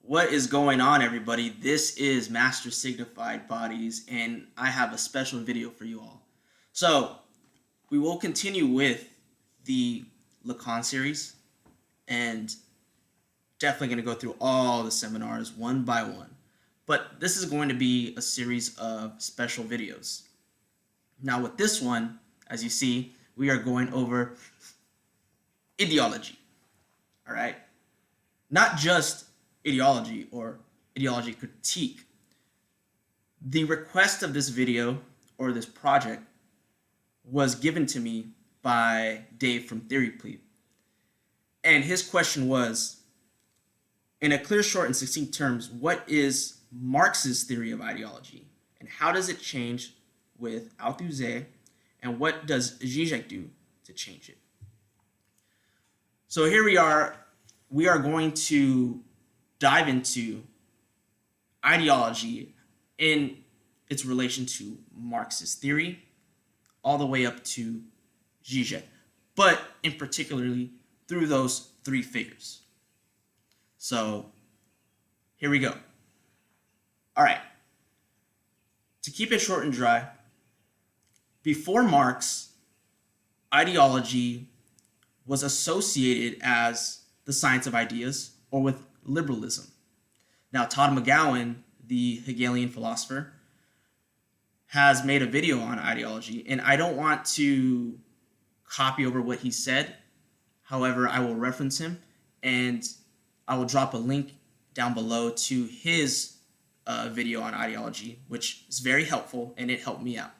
What is going on, everybody? This is Master Signified Bodies, and I have a special video for you all. So, we will continue with the Lacan series, and definitely going to go through all the seminars one by one. But this is going to be a series of special videos. Now, with this one, as you see, we are going over ideology. All right? Not just ideology or ideology critique. The request of this video or this project was given to me by Dave from Pleeb. And his question was, in a clear, short, and succinct terms, what is Marx's theory of ideology? And how does it change with Althusser? And what does Zizek do to change it? So here we are. We are going to dive into ideology in its relation to Marxist theory, all the way up to Zizek, but in particularly through those three figures. So here we go. All right. To keep it short and dry, before Marx, ideology was associated as the science of ideas or with liberalism. Now, Todd Mcgowan, the Hegelian philosopher, has made a video on ideology, and I don't want to copy over what he said. However, I will reference him, and I will drop a link down below to his video on ideology, which is very helpful, and it helped me out.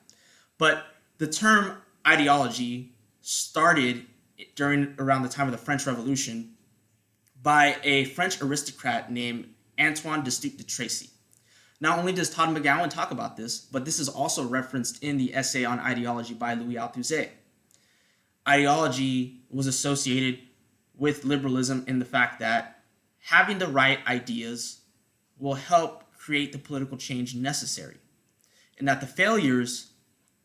But the term ideology started around the time of the French Revolution by a French aristocrat named Antoine de Tracy. Not only does Todd Mcgowan talk about this, but this is also referenced in the essay on ideology by Louis Althusser. Ideology was associated with liberalism in the fact that having the right ideas will help create the political change necessary, and that the failures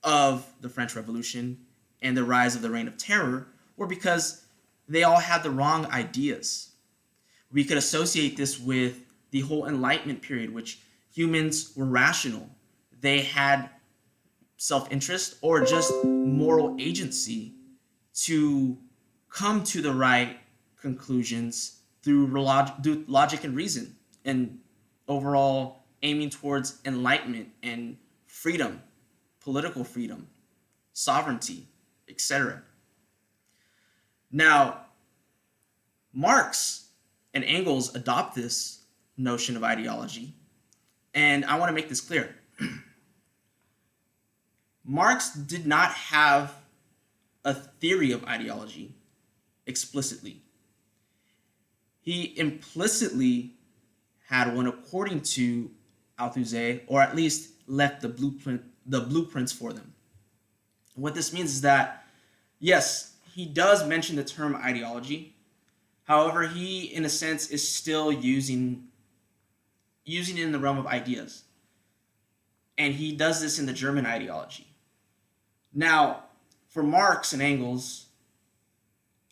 of the French Revolution and the rise of the Reign of Terror were because they all had the wrong ideas. We could associate this with the whole Enlightenment period, which humans were rational. They had self-interest or just moral agency to come to the right conclusions through logic and reason, and overall aiming towards enlightenment and freedom, political freedom, sovereignty, etc. Now, Marx and Engels adopt this notion of ideology, and I want to make this clear. Marx did not have a theory of ideology explicitly. He implicitly had one according to Althusser, or at least left the blueprints for them. What this means is that, yes, he does mention the term ideology. However, he, in a sense, is still using it in the realm of ideas. And he does this in the German ideology. Now, for Marx and Engels,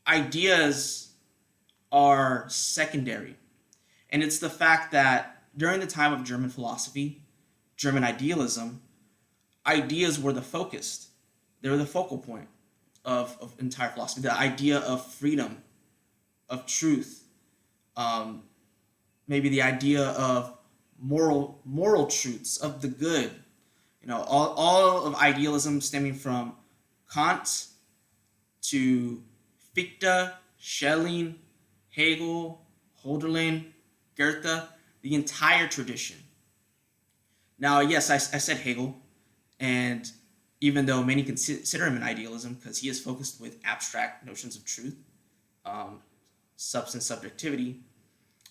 ideas are secondary. And it's the fact that during the time of German philosophy, German idealism, ideas were the focus. They were the focal point of entire philosophy. The idea of freedom, of truth, maybe the idea of moral truths, of the good. All of idealism stemming from Kant to Fichte, Schelling, Hegel, Hölderlin, Goethe, the entire tradition. Now, yes, I said Hegel, and even though many consider him an idealism because he is focused with abstract notions of truth, substance, subjectivity,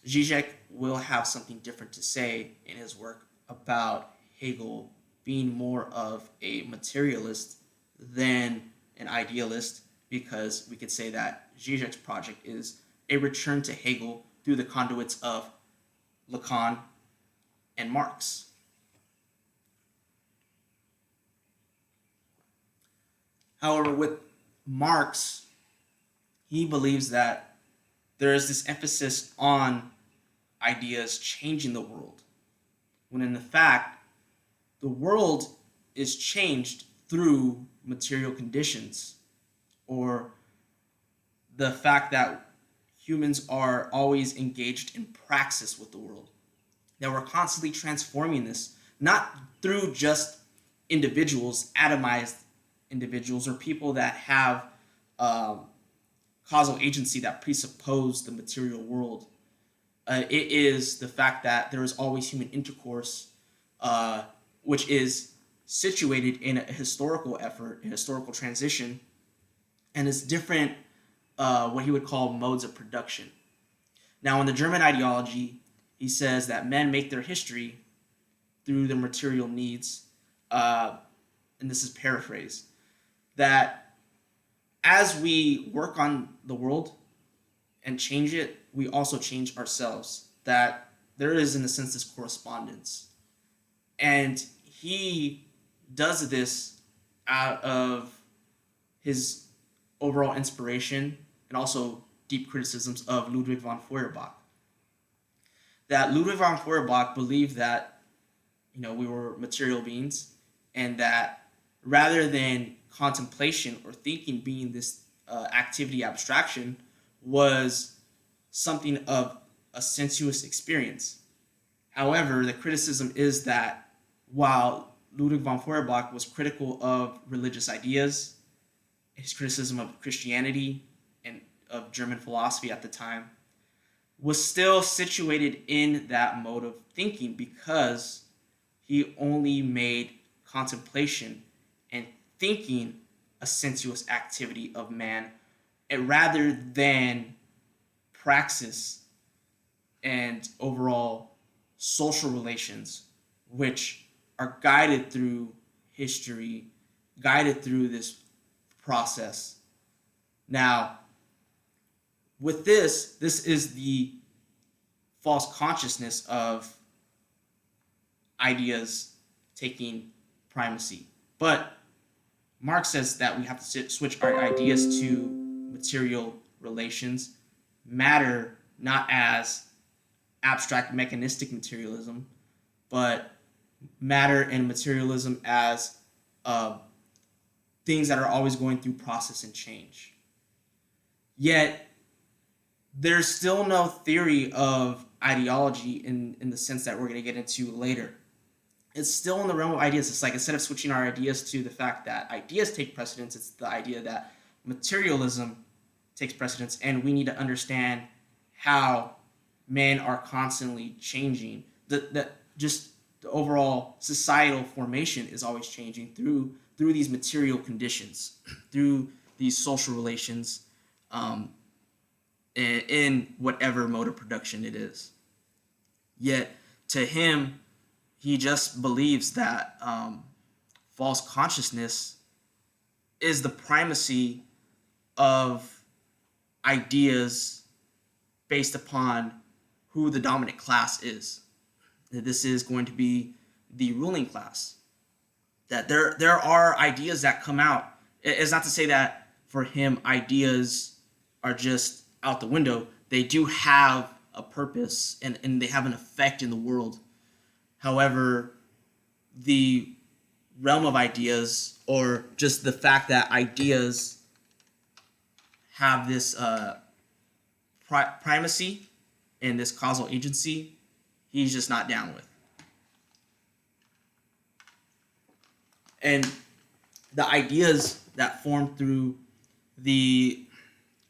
Zizek will have something different to say in his work about Hegel being more of a materialist than an idealist, because we could say that Zizek's project is a return to Hegel through the conduits of Lacan and Marx. However, with Marx, he believes that there is this emphasis on ideas changing the world, when in the fact, the world is changed through material conditions, or the fact that humans are always engaged in praxis with the world. That we're constantly transforming this, not through just individuals, atomized individuals, or people that have causal agency that presuppose the material world. It is the fact that there is always human intercourse, which is situated in a historical effort, a historical transition, and it's different, what he would call modes of production. Now, in the German ideology, he says that men make their history through their material needs, and this is paraphrased, that as we work on the world and change it, we also change ourselves. That there is, in a sense, this correspondence. And he does this out of his overall inspiration and also deep criticisms of Ludwig von Feuerbach. That Ludwig von Feuerbach believed that, we were material beings, and that rather than contemplation or thinking being this activity abstraction, was something of a sensuous experience. However, the criticism is that while Ludwig von Feuerbach was critical of religious ideas, his criticism of Christianity and of German philosophy at the time was still situated in that mode of thinking, because he only made contemplation and thinking a sensuous activity of man, and rather than praxis and overall social relations, which are guided through history, guided through this process. Now, with this is the false consciousness of ideas taking primacy. But Marx says that we have to switch our ideas to material relations, matter not as abstract mechanistic materialism, but matter and materialism as things that are always going through process and change. Yet, there's still no theory of ideology in the sense that we're going to get into later. It's still in the realm of ideas. It's like, instead of switching our ideas to the fact that ideas take precedence, it's the idea that materialism takes precedence, and we need to understand how men are constantly changing. Just the overall societal formation is always changing through these material conditions, through these social relations, in whatever mode of production it is. Yet, to him, he just believes that false consciousness is the primacy of ideas based upon who the dominant class is. That this is going to be the ruling class. That there are ideas that come out. It's not to say that for him ideas are just out the window. They do have a purpose, and they have an effect in the world. However, the realm of ideas, or just the fact that ideas have this primacy and this causal agency, he's just not down with. And the ideas that form through the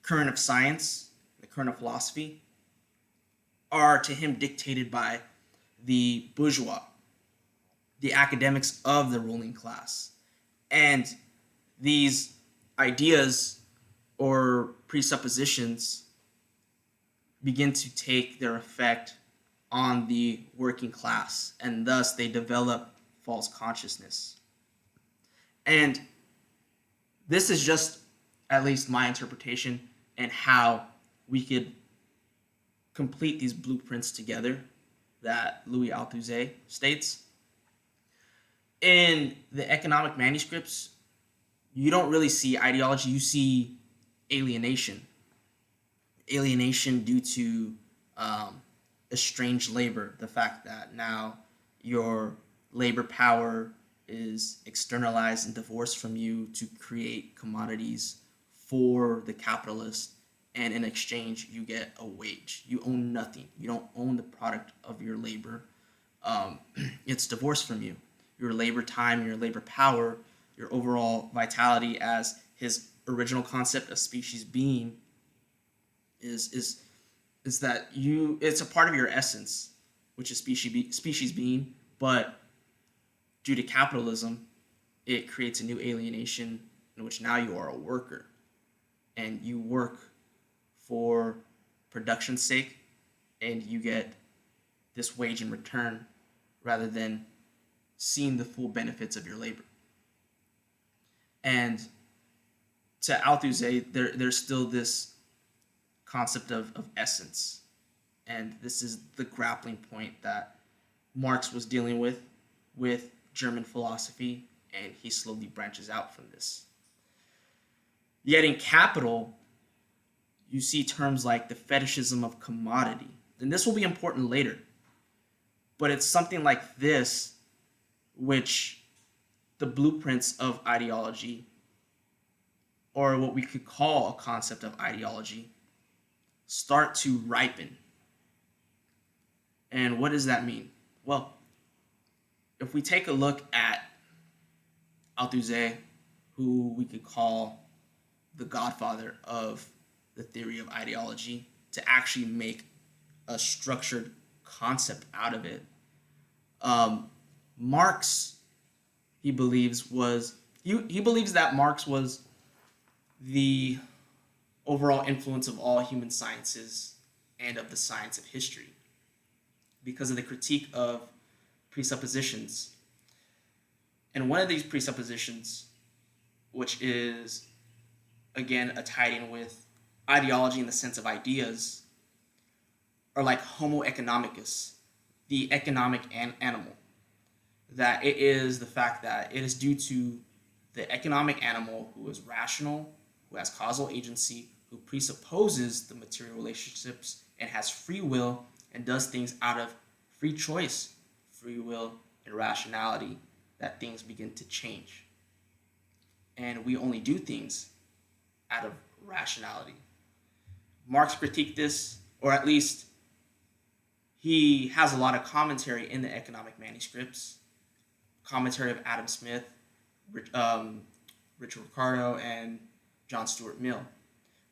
current of science, the current of philosophy, are to him dictated by the bourgeois, the academics of the ruling class. And these ideas or presuppositions begin to take their effect on the working class, and thus they develop false consciousness. And this is just at least my interpretation and how we could complete these blueprints together that Louis Althusser states. In the economic manuscripts, you don't really see ideology, you see alienation. Alienation due to estranged labor, the fact that now your labor power is externalized and divorced from you to create commodities for the capitalist, and in exchange you get a wage. You own nothing. You don't own the product of your labor. It's divorced from you. Your labor time, your labor power, your overall vitality as his original concept of species being is that it's a part of your essence, which is species being, but due to capitalism, it creates a new alienation in which now you are a worker and you work for production's sake and you get this wage in return rather than seeing the full benefits of your labor. And to Althusser, there's still this concept of essence. And this is the grappling point that Marx was dealing with German philosophy, and he slowly branches out from this. Yet in Capital, you see terms like the fetishism of commodity. And this will be important later. But it's something like this which the blueprints of ideology, or what we could call a concept of ideology, start to ripen. And what does that mean? Well, if we take a look at Althusser, who we could call the godfather of the theory of ideology, to actually make a structured concept out of it, Marx, he believes that Marx was the overall influence of all human sciences and of the science of history because of the critique of presuppositions. And one of these presuppositions, which is, again, a tie-in with ideology in the sense of ideas, are like Homo economicus, the economic animal. That it is the fact that it is due to the economic animal who is rational, who has causal agency, who presupposes the material relationships and has free will and does things out of free choice, free will, and rationality, that things begin to change. And we only do things out of rationality. Marx critiqued this, or at least he has a lot of commentary in the economic manuscripts, commentary of Adam Smith, Richard Ricardo, and John Stuart Mill.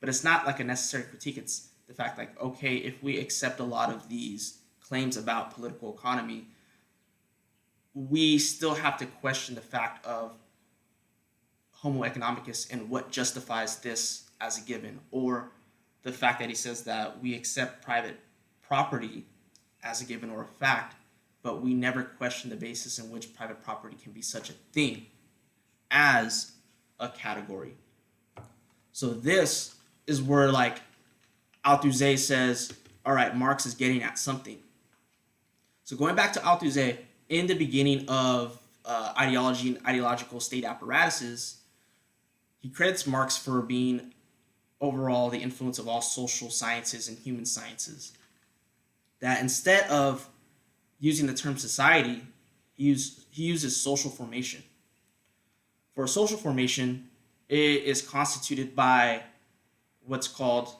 But it's not like a necessary critique. It's the fact like, okay, if we accept a lot of these claims about political economy, we still have to question the fact of Homo economicus and what justifies this as a given, or the fact that he says that we accept private property as a given or a fact, but we never question the basis in which private property can be such a thing as a category. So this is where like Althusser says, all right, Marx is getting at something. So going back to Althusser, in the beginning of Ideology and Ideological State Apparatuses, he credits Marx for being overall the influence of all social sciences and human sciences. That instead of using the term society, he uses social formation. For a social formation, it is constituted by what's called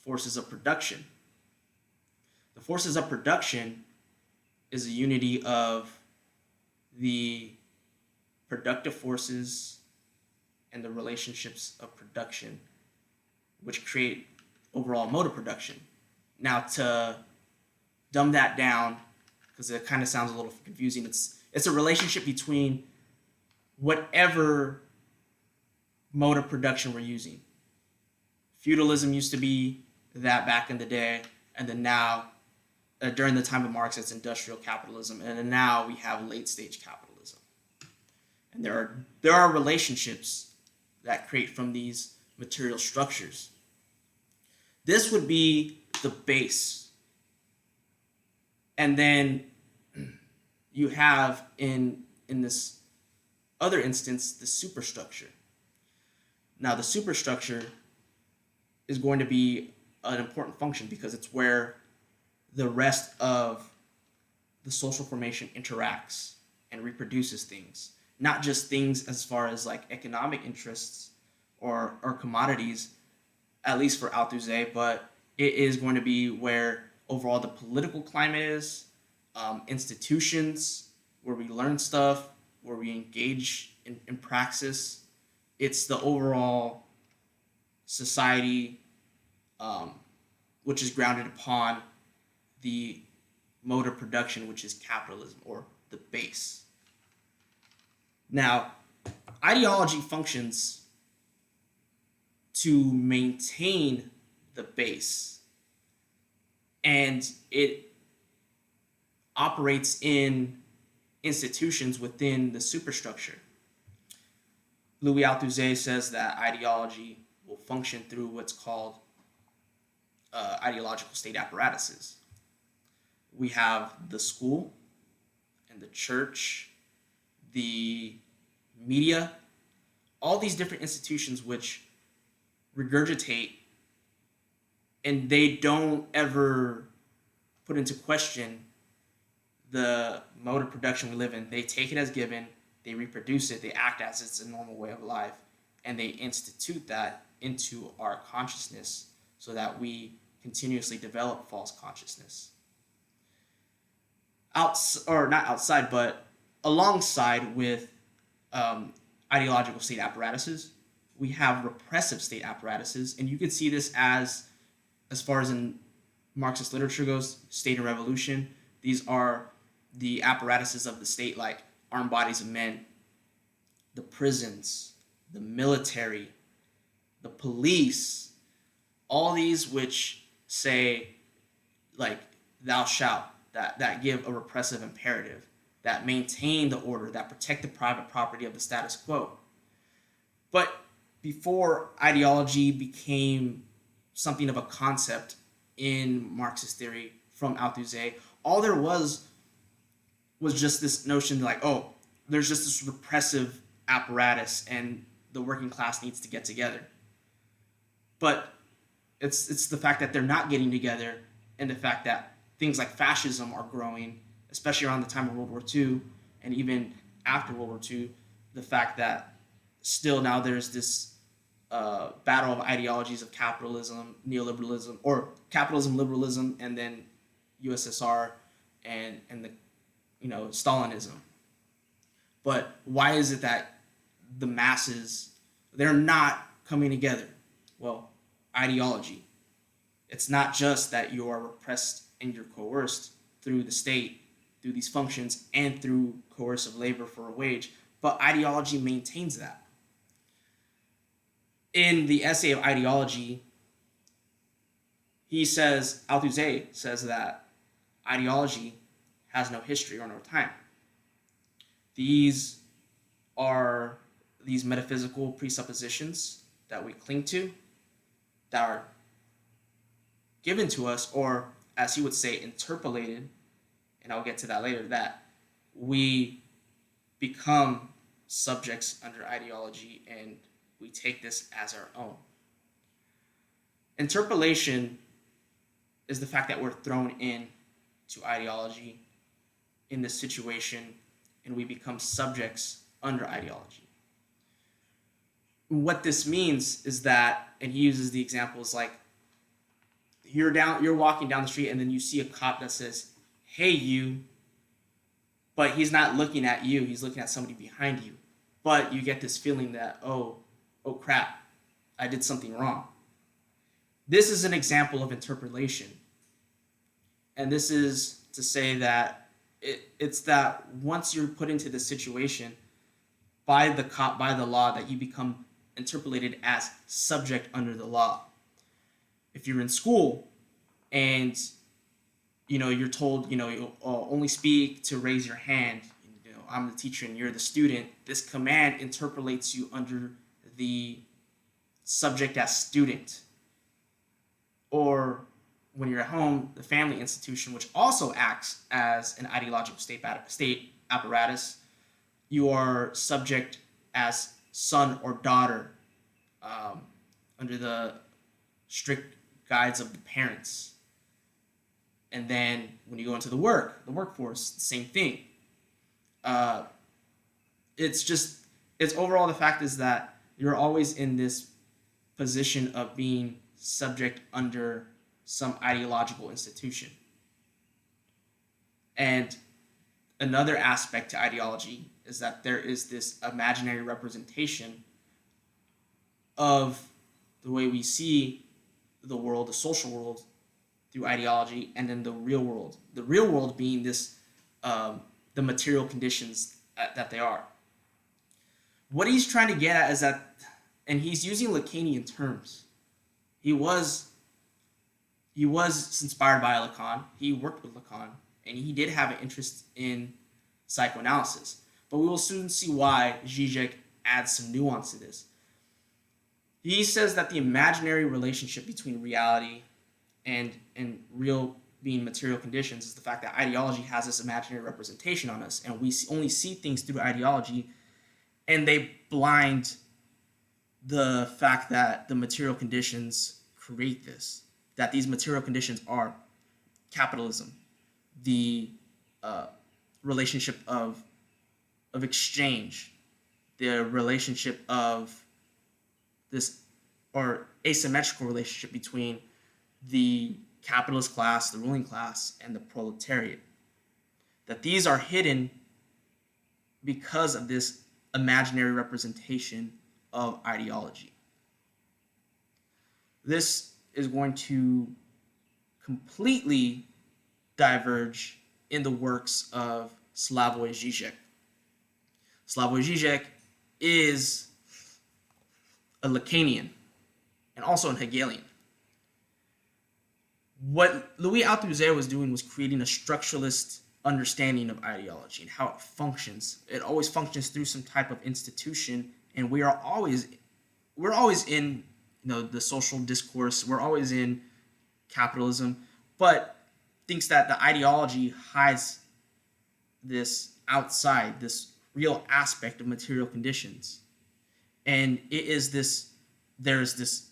forces of production. The forces of production is a unity of the productive forces and the relationships of production, which create overall mode of production. Now, to dumb that down, because it kind of sounds a little confusing, it's a relationship between whatever mode of production we're using. Feudalism used to be that back in the day, and then now, during the time of Marx, it's industrial capitalism, and then now we have late stage capitalism. And there are relationships that create from these material structures. This would be the base. And then you have in this other instance the superstructure. Now the superstructure is going to be an important function because it's where the rest of the social formation interacts and reproduces things, not just things as far as like economic interests or commodities, at least for Althusser, but it is going to be where overall the political climate is, institutions where we learn stuff, where we engage in praxis. It's the overall society, which is grounded upon the mode of production, which is capitalism, or the base. Now, ideology functions to maintain the base, and it operates in institutions within the superstructure. Louis Althusser says that ideology will function through what's called ideological state apparatuses. We have the school and the church, the media, all these different institutions which regurgitate, and they don't ever put into question the mode of production we live in. They take it as given, they reproduce it, they act as it's a normal way of life, and they institute that into our consciousness so that we continuously develop false consciousness. Not outside, but alongside with ideological state apparatuses, we have repressive state apparatuses, and you can see this as far as in Marxist literature goes, State and Revolution. These are the apparatuses of the state, like armed bodies of men, the prisons, the military, the police, all these which say, like, thou shalt, that give a repressive imperative, that maintain the order, that protect the private property of the status quo. But before ideology became something of a concept in Marxist theory from Althusser, all there was just this notion like, oh, there's just this repressive apparatus and the working class needs to get together. But it's the fact that they're not getting together, and the fact that things like fascism are growing, especially around the time of World War II, and even after World War II, the fact that still now there's this battle of ideologies of capitalism, neoliberalism, or capitalism, liberalism, and then USSR and the Stalinism. But why is it that the masses, they're not coming together? Well, ideology. It's not just that you are repressed and you're coerced through the state, through these functions, and through coercive labor for a wage, but ideology maintains that. In the essay of Ideology, Althusser says that ideology has no history or no time. These are these metaphysical presuppositions that we cling to, that are given to us, or as he would say, interpolated, and I'll get to that later, that we become subjects under ideology and we take this as our own. Interpolation is the fact that we're thrown in to ideology in this situation and we become subjects under ideology. What this means is that, and he uses the examples like, you're walking down the street and then you see a cop that says, "Hey, you," but he's not looking at you, he's looking at somebody behind you. But you get this feeling that, oh crap, I did something wrong. This is an example of interpolation. And this is to say that it's that once you're put into this situation by the cop, by the law, that you become interpolated as subject under the law. If you're in school and you're told you only speak to raise your hand, I'm the teacher and you're the student, this command interpolates you under the subject as student. Or when you're at home, the family institution, which also acts as an ideological state apparatus, you are subject as son or daughter under the strict guides of the parents. And then when you go into the workforce, the same thing. It's overall the fact is that you're always in this position of being subject under some ideological institution. And another aspect to ideology is that there is this imaginary representation of the way we see the world, the social world, through ideology, and then the real world. The real world being this, the material conditions that they are. What he's trying to get at is that, and he's using Lacanian terms. He was inspired by Lacan. He worked with Lacan, and he did have an interest in psychoanalysis. But we will soon see why Zizek adds some nuance to this. He says that the imaginary relationship between reality and real being material conditions is the fact that ideology has this imaginary representation on us, and we only see things through ideology, and they blind the fact that the material conditions create this, that these material conditions are capitalism, the relationship of exchange, the relationship of this, or asymmetrical relationship between the capitalist class, the ruling class, and the proletariat. That these are hidden because of this imaginary representation of ideology. This is going to completely diverge in the works of Slavoj Zizek. Slavoj Zizek is a Lacanian and also an Hegelian. What Louis Althusser was doing was creating a structuralist understanding of ideology and how it functions. It always functions through some type of institution, and we're always in, the social discourse. We're always in capitalism, but thinks that the ideology hides this outside, this real aspect of material conditions. And there's this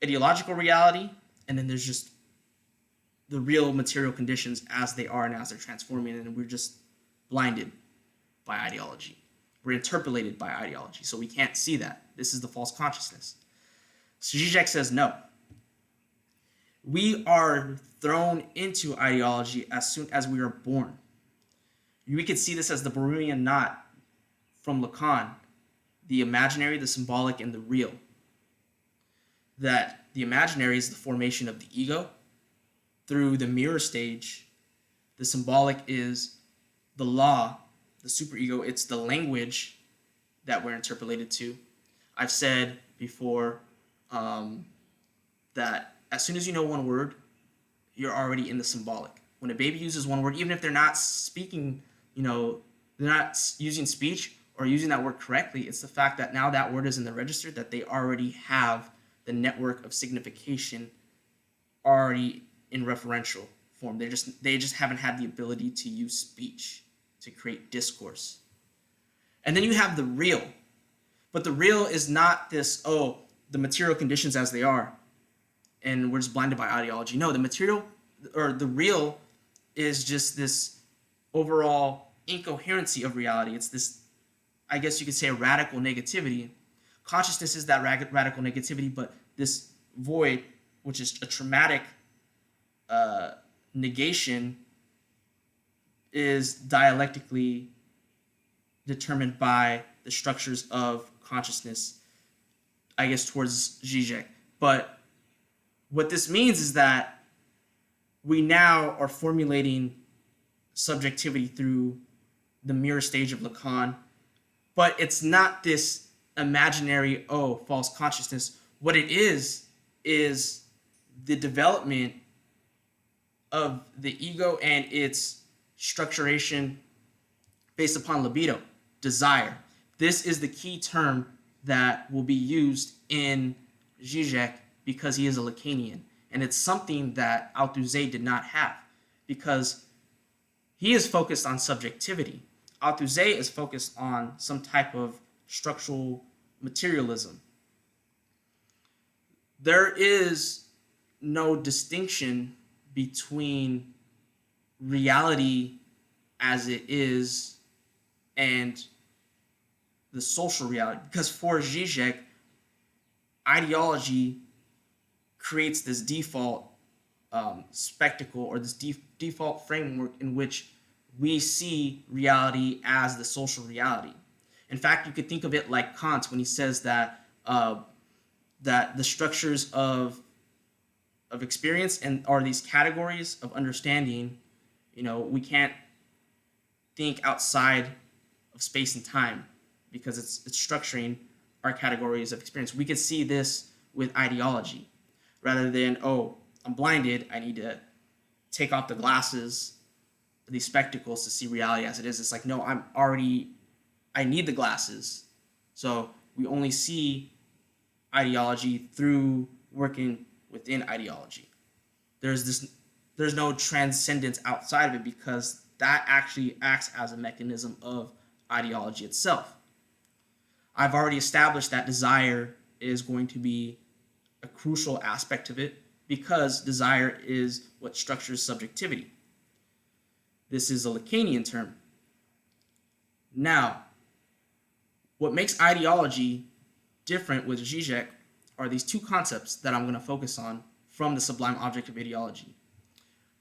ideological reality, and then there's just the real material conditions as they are and as they're transforming, and we're just blinded by ideology. We're interpolated by ideology, so we can't see that. This is the false consciousness. So Zizek says no. We are thrown into ideology as soon as we are born. We could see this as the Bermudian knot from Lacan, the imaginary, the symbolic, and the real. That the imaginary is the formation of the ego through the mirror stage. The symbolic is the law, the superego. It's the language that we're interpolated to. I've said before that as soon as you know one word, you're already in the symbolic. When a baby uses one word, even if they're not speaking, they're not using speech or using that word correctly, it's the fact that now that word is in the register, that they already have the network of signification already in referential form. They just haven't had the ability to use speech to create discourse. And then you have the real. But the real is not this, the material conditions as they are, and we're just blinded by ideology. No, the material, or the real, is just this overall incoherency of reality. It's this, I guess you could say, a radical negativity. Consciousness is that radical negativity, but this void, which is a traumatic negation, is dialectically determined by the structures of consciousness, I guess, towards Zizek. But what this means is that we now are formulating subjectivity through the mirror stage of Lacan, but it's not this imaginary, false consciousness. What it is the development of the ego and its structuration based upon libido, desire. This is the key term that will be used in Zizek because he is a Lacanian. And it's something that Althusser did not have because he is focused on subjectivity. Althusser is focused on some type of structural materialism. There is no distinction between reality as it is and the social reality. Because for Zizek, ideology creates this default spectacle, or this default framework in which we see reality as the social reality. In fact, you could think of it like Kant when he says that that the structures of experience and are these categories of understanding. We can't think outside of space and time because it's structuring our categories of experience. We could see this with ideology, rather than, oh, I'm blinded, I need to take off the glasses, these spectacles, to see reality as it is. It's like, no, I need the glasses. So we only see ideology through working within ideology. There's no transcendence outside of it, because that actually acts as a mechanism of ideology itself. I've already established that desire is going to be a crucial aspect of it, because desire is what structures subjectivity. This is a Lacanian term. Now, what makes ideology different with Zizek are these two concepts that I'm going to focus on from the sublime object of ideology: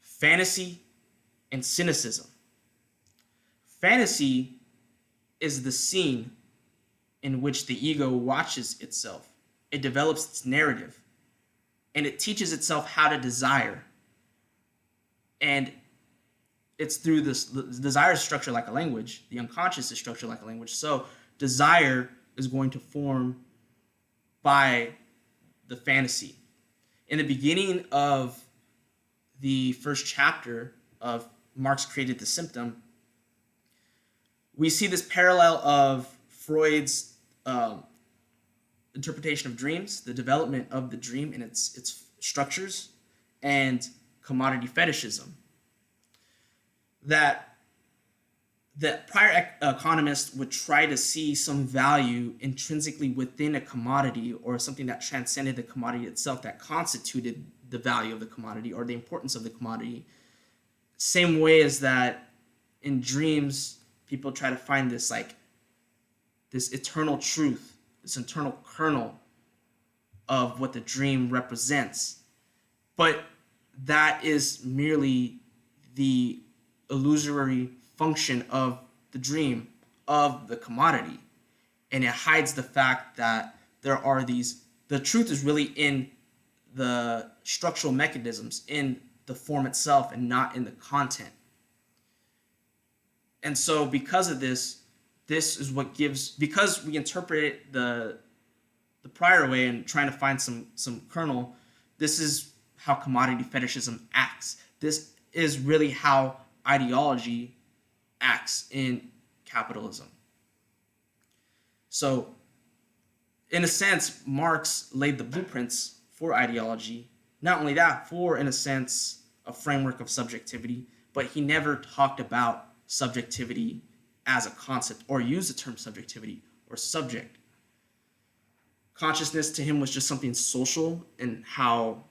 fantasy and cynicism. Fantasy is the scene in which the ego watches itself. It develops its narrative, and it teaches itself how to desire. And it's through this desire is structured like a language. The unconscious is structured like a language. So desire is going to form by the fantasy. In the beginning of the first chapter of Marx Created the Symptom, we see this parallel of Freud's interpretation of dreams, the development of the dream and its structures, and commodity fetishism. That prior economists would try to see some value intrinsically within a commodity, or something that transcended the commodity itself, that constituted the value of the commodity or the importance of the commodity. Same way as that in dreams, people try to find this eternal truth, this internal kernel of what the dream represents. But that is merely the illusory function of the dream, of the commodity. And it hides the fact that there are the truth is really in the structural mechanisms, in the form itself, and not in the content. And so because of this is what gives, because we interpret it the prior way and trying to find some kernel, this is how commodity fetishism acts. This is really how ideology acts in capitalism. So, in a sense, Marx laid the blueprints for ideology. Not only that, for, in a sense, a framework of subjectivity, but he never talked about subjectivity as a concept, or used the term subjectivity or subject. Consciousness to him was just something social, and how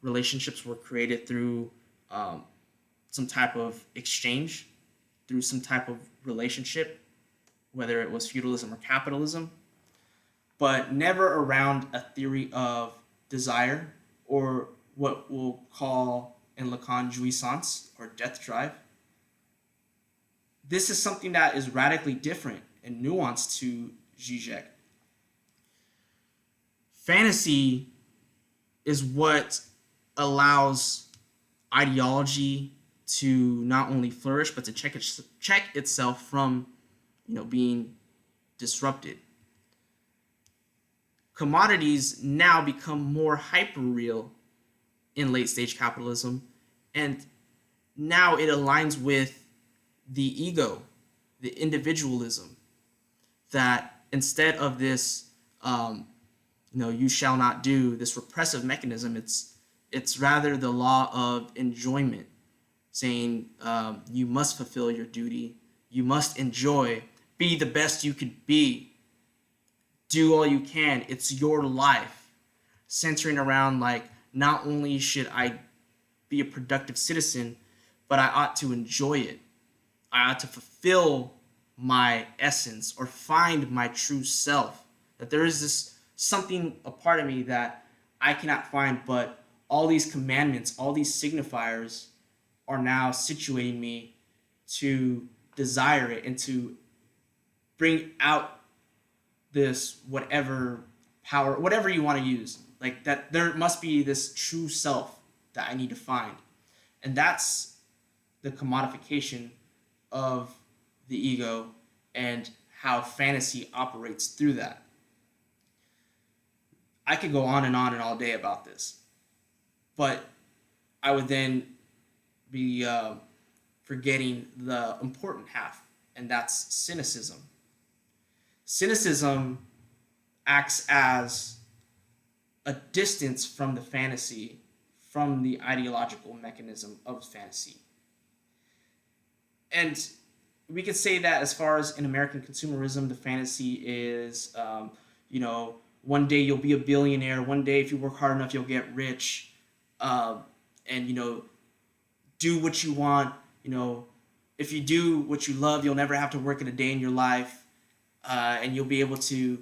relationships were created through some type of exchange, through some type of relationship, whether it was feudalism or capitalism, but never around a theory of desire, or what we'll call in Lacan jouissance, or death drive. This is something that is radically different and nuanced to Zizek. Fantasy is what allows ideology to not only flourish, but to check itself from, being disrupted. Commodities now become more hyper-real in late-stage capitalism, and now it aligns with the ego, the individualism, that instead of this, you shall not do, this repressive mechanism, it's rather the law of enjoyment, saying you must fulfill your duty, you must enjoy, be the best you could be, do all you can, it's your life, centering around not only should I be a productive citizen, but I ought to enjoy it. I ought to fulfill my essence or find my true self. That there is this something, a part of me that I cannot find, but all these commandments, all these signifiers are now situating me to desire it and to bring out this whatever power, whatever you want to use. Like that there must be this true self that I need to find. And that's the commodification of the ego and how fantasy operates through that. I could go on and all day about this, but I would then be forgetting the important half, and that's cynicism. Cynicism acts as a distance from the fantasy, from the ideological mechanism of fantasy. And we could say that as far as in American consumerism, the fantasy is, one day you'll be a billionaire. One day, if you work hard enough, you'll get rich, and do what you want. If you do what you love, you'll never have to work in a day in your life, and you'll be able to,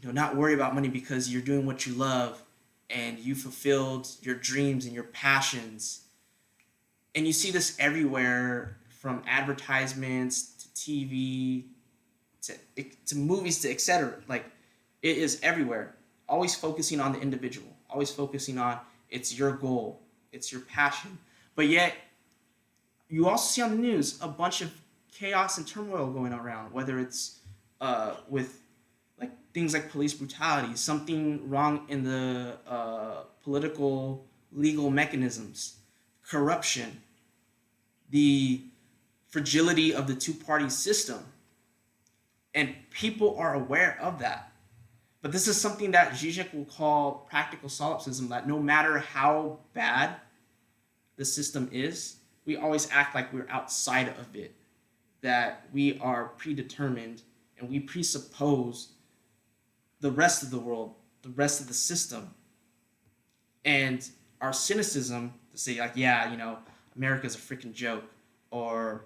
not worry about money because you're doing what you love, and you fulfilled your dreams and your passions. And you see this everywhere, from advertisements to TV to movies to etc. Like, it is everywhere. Always focusing on the individual. Always focusing on it's your goal. It's your passion. But yet, you also see on the news a bunch of chaos and turmoil going around, whether it's with like things like police brutality, something wrong in the political legal mechanisms, corruption, the fragility of the two-party system. And people are aware of that. But this is something that Zizek will call practical solipsism, that no matter how bad the system is, we always act like we're outside of it, that we are predetermined and we presuppose the rest of the world, the rest of the system. And our cynicism to say, like, America's a freaking joke, or,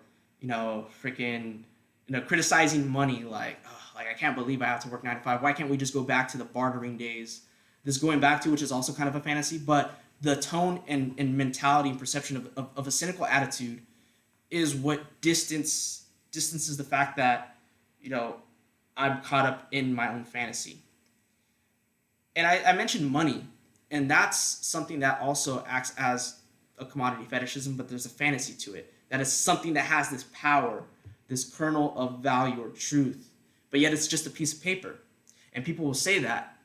criticizing money, like I can't believe I have to work 9 to 5. Why can't we just go back to the bartering days? This going back to, which is also kind of a fantasy, but the tone and mentality and perception of a cynical attitude is what distances the fact that, I'm caught up in my own fantasy. And I mentioned money, and that's something that also acts as a commodity fetishism, but there's a fantasy to it. That is something that has this power, this kernel of value or truth, but yet it's just a piece of paper. And people will say that,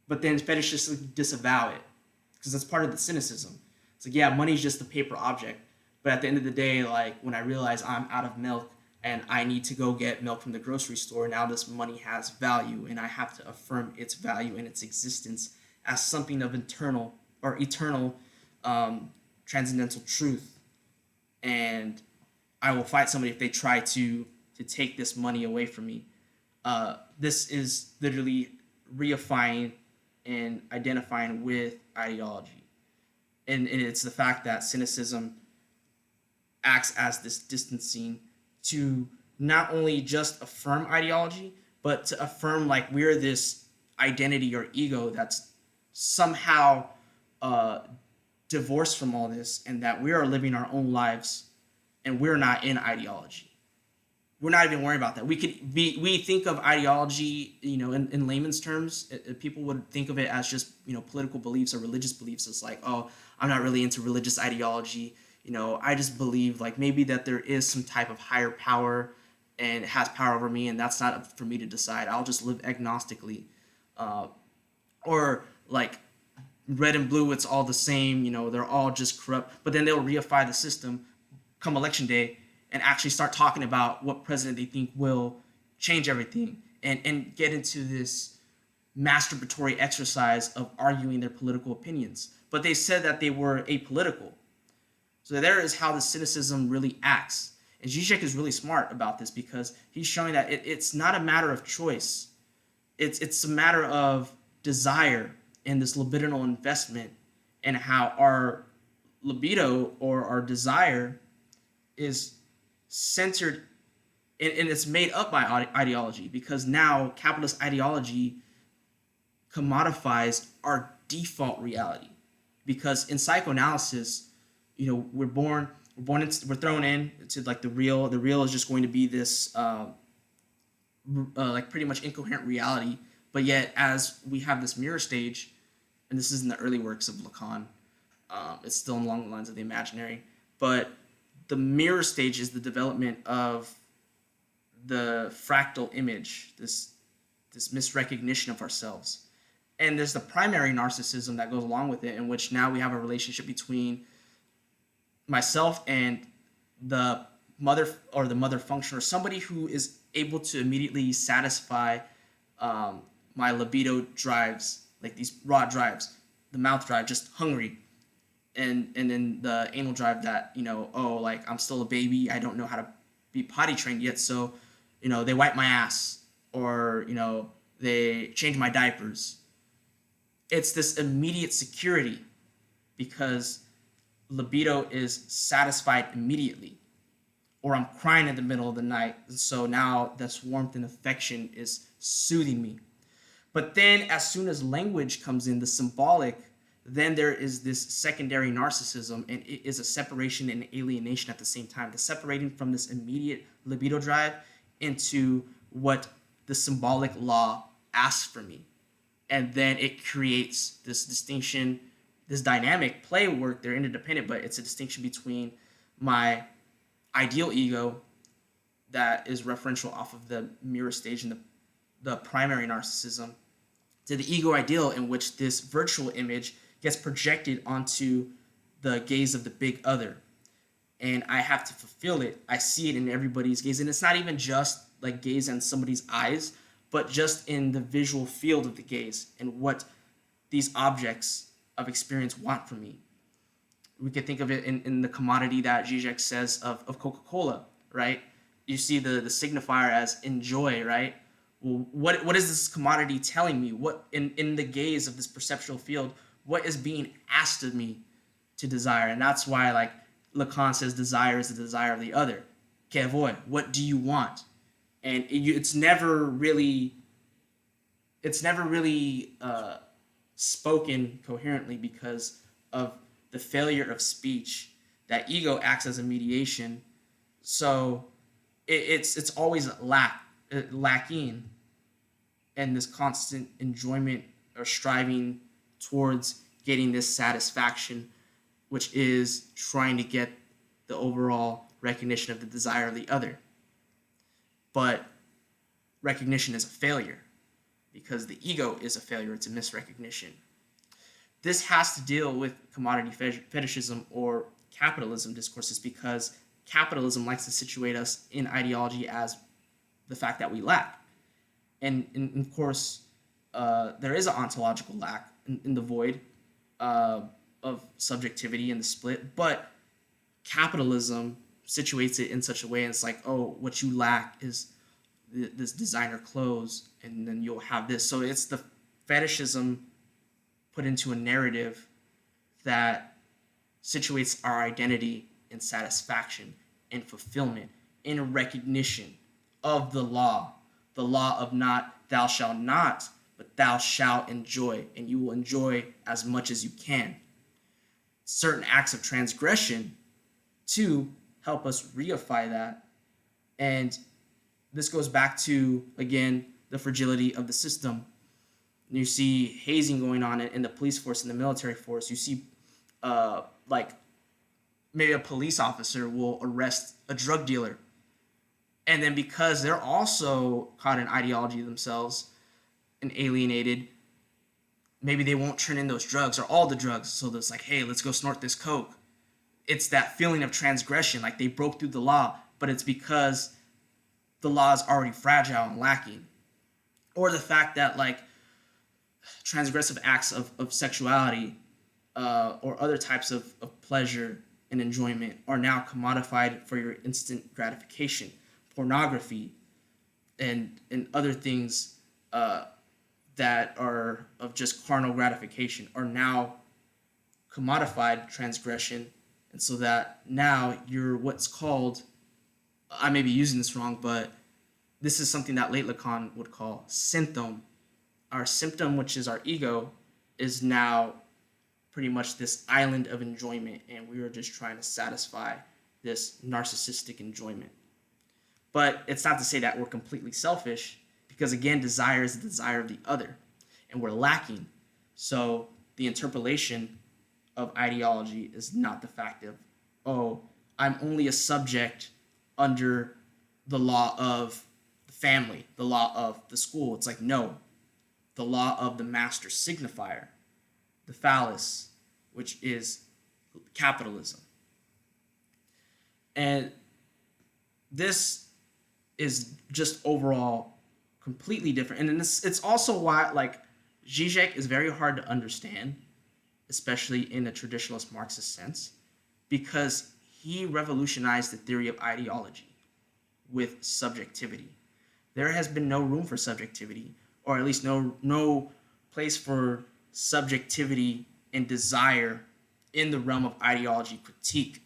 but then fetishistically disavow it, because that's part of the cynicism. It's like, money's just a paper object, but at the end of the day, like, when I realize I'm out of milk and I need to go get milk from the grocery store, now this money has value, and I have to affirm its value and its existence as something of eternal transcendental truth. And I will fight somebody if they try to take this money away from me. This is literally reifying and identifying with ideology. And it's the fact that cynicism acts as this distancing to not only just affirm ideology, but to affirm like we're this identity or ego that's somehow divorced from all this, and that we are living our own lives and we're not in ideology. We're not even worried about that. We think of ideology, in layman's terms, people would think of it as just, political beliefs or religious beliefs. It's like, oh, I'm not really into religious ideology. I just believe like maybe that there is some type of higher power and it has power over me, and that's not up for me to decide. I'll just live agnostically. Or like red and blue, it's all the same, they're all just corrupt. But then they'll reify the system come election day and actually start talking about what president they think will change everything, and get into this masturbatory exercise of arguing their political opinions. But they said that they were apolitical. So there is how the cynicism really acts. And Zizek is really smart about this, because he's showing that it's not a matter of choice. It's a matter of desire and this libidinal investment, and how our libido or our desire is centered and it's made up by ideology, because now capitalist ideology commodifies our default reality. Because in psychoanalysis, we're thrown in to like the real. The real is just going to be this like pretty much incoherent reality. But yet, as we have this mirror stage, and this is in the early works of Lacan, it's still along the lines of the imaginary, but the mirror stage is the development of the fractal image, this misrecognition of ourselves. And there's the primary narcissism that goes along with it, in which now we have a relationship between myself and the mother or the mother function, or somebody who is able to immediately satisfy my libido drives, like these raw drives, the mouth drive, just hungry, and then the anal drive that, like I'm still a baby, I don't know how to be potty trained yet, so they wipe my ass, or they change my diapers. It's this immediate security, because libido is satisfied immediately. Or I'm crying in the middle of the night, so now this warmth and affection is soothing me. But then as soon as language comes in, the symbolic, then there is this secondary narcissism, and it is a separation and alienation at the same time. The separating from this immediate libido drive into what the symbolic law asks for me. And then it creates this distinction, this dynamic play work. They're interdependent, but it's a distinction between my ideal ego that is referential off of the mirror stage and the primary narcissism, to the ego ideal, in which this virtual image gets projected onto the gaze of the big other. And I have to fulfill it. I see it in everybody's gaze. And it's not even just like gaze in somebody's eyes, but just in the visual field of the gaze and what these objects of experience want from me. We could think of it in the commodity that Zizek says of Coca-Cola, right? You see the signifier as enjoy, right? Well, what is this commodity telling me? What in the gaze of this perceptual field, what is being asked of me to desire? And that's why, like, Lacan says desire is the desire of the other. Que voy? What do you want? And it's never really spoken coherently because of the failure of speech. That ego acts as a mediation, so it's always lacking, and this constant enjoyment or striving towards getting this satisfaction, which is trying to get the overall recognition of the desire of the other. But recognition is a failure, because the ego is a failure. It's a misrecognition. This has to deal with commodity fetishism or capitalism discourses, because capitalism likes to situate us in ideology as the fact that we lack. And of course, there is an ontological lack in the void of subjectivity and the split, but capitalism situates it in such a way, and it's like, oh, what you lack is this designer clothes, and then you'll have this. So it's the fetishism put into a narrative that situates our identity in satisfaction, in fulfillment, in recognition of the law of not thou shalt not, but thou shalt enjoy, and you will enjoy as much as you can. Certain acts of transgression to help us reify that. And this goes back to, again, the fragility of the system. You see hazing going on in the police force and the military force. You see, like, maybe a police officer will arrest a drug dealer. And then because they're also caught in ideology themselves and alienated, maybe they won't turn in those drugs or all the drugs. So it's like, hey, let's go snort this coke. It's that feeling of transgression, like they broke through the law, but it's because the law is already fragile and lacking. Or the fact that, like, transgressive acts of sexuality or other types of pleasure and enjoyment are now commodified for your instant gratification. Pornography and other things that are of just carnal gratification are now commodified transgression, and so that now you're what's called, I may be using this wrong, but this is something that late Lacan would call symptom. Our symptom, which is our ego, is now pretty much this island of enjoyment, and we are just trying to satisfy this narcissistic enjoyment. But it's not to say that we're completely selfish, because again, desire is the desire of the other, and we're lacking. So the interpolation of ideology is not the fact of, oh, I'm only a subject under the law of the family, the law of the school. It's like, no, the law of the master signifier, the phallus, which is capitalism. And this is just overall completely different. And it's also why, like, Zizek is very hard to understand, especially in a traditionalist Marxist sense, because he revolutionized the theory of ideology with subjectivity. There has been no room for subjectivity, or at least no place for subjectivity and desire in the realm of ideology critique,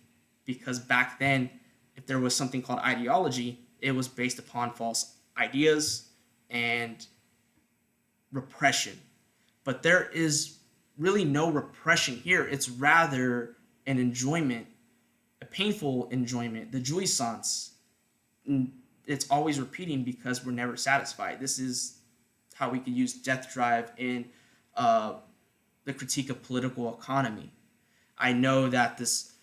because back then, if there was something called ideology, it was based upon false ideas and repression. But there is really no repression here. It's rather an enjoyment, a painful enjoyment, the jouissance. It's always repeating because we're never satisfied. This is how we could use death drive in the critique of political economy. I know that this,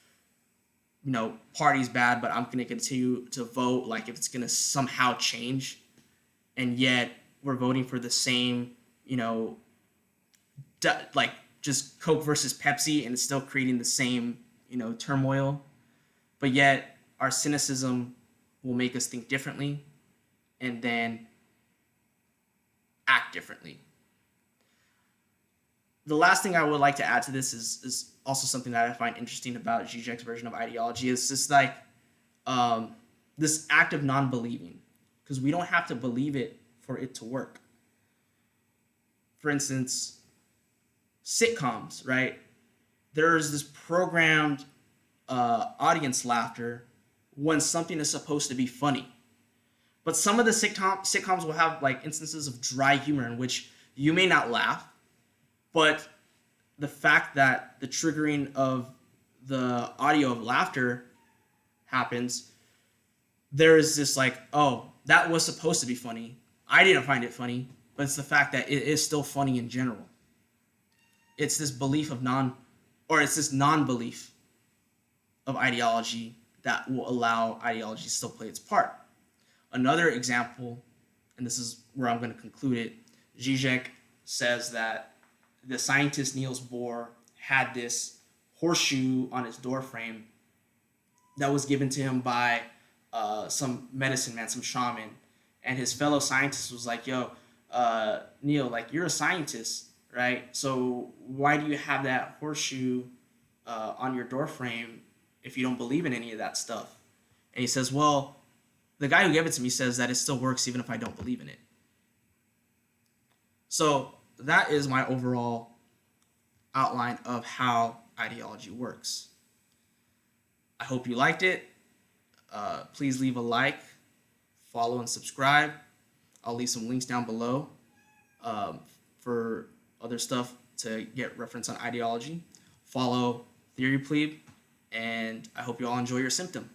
party's bad, but I'm going to continue to vote like if it's going to somehow change. And yet we're voting for the same, like just Coke versus Pepsi, and it's still creating the same, turmoil. But yet our cynicism will make us think differently and then act differently. The last thing I would like to add to this is also something that I find interesting about Zizek's version of ideology. Is just like this act of non-believing, because we don't have to believe it for it to work. For instance, sitcoms, right? There's this programmed audience laughter when something is supposed to be funny. But some of the sitcoms will have like instances of dry humor in which you may not laugh, but the fact that the triggering of the audio of laughter happens, there is this like, oh, that was supposed to be funny. I didn't find it funny, but it's the fact that it is still funny in general. It's this belief of it's this non-belief of ideology that will allow ideology to still play its part. Another example, and this is where I'm going to conclude it, Zizek says that the scientist Niels Bohr had this horseshoe on his doorframe that was given to him by some medicine man, some shaman. And his fellow scientist was like, yo, Neil, like, you're a scientist, right? So why do you have that horseshoe on your doorframe if you don't believe in any of that stuff? And he says, well, the guy who gave it to me says that it still works even if I don't believe in it. So that is my overall outline of how ideology works. I hope you liked it. Please leave a like, follow, and subscribe. I'll leave some links down below for other stuff to get reference on ideology. Follow Theory Pleeb, and I hope you all enjoy your symptom.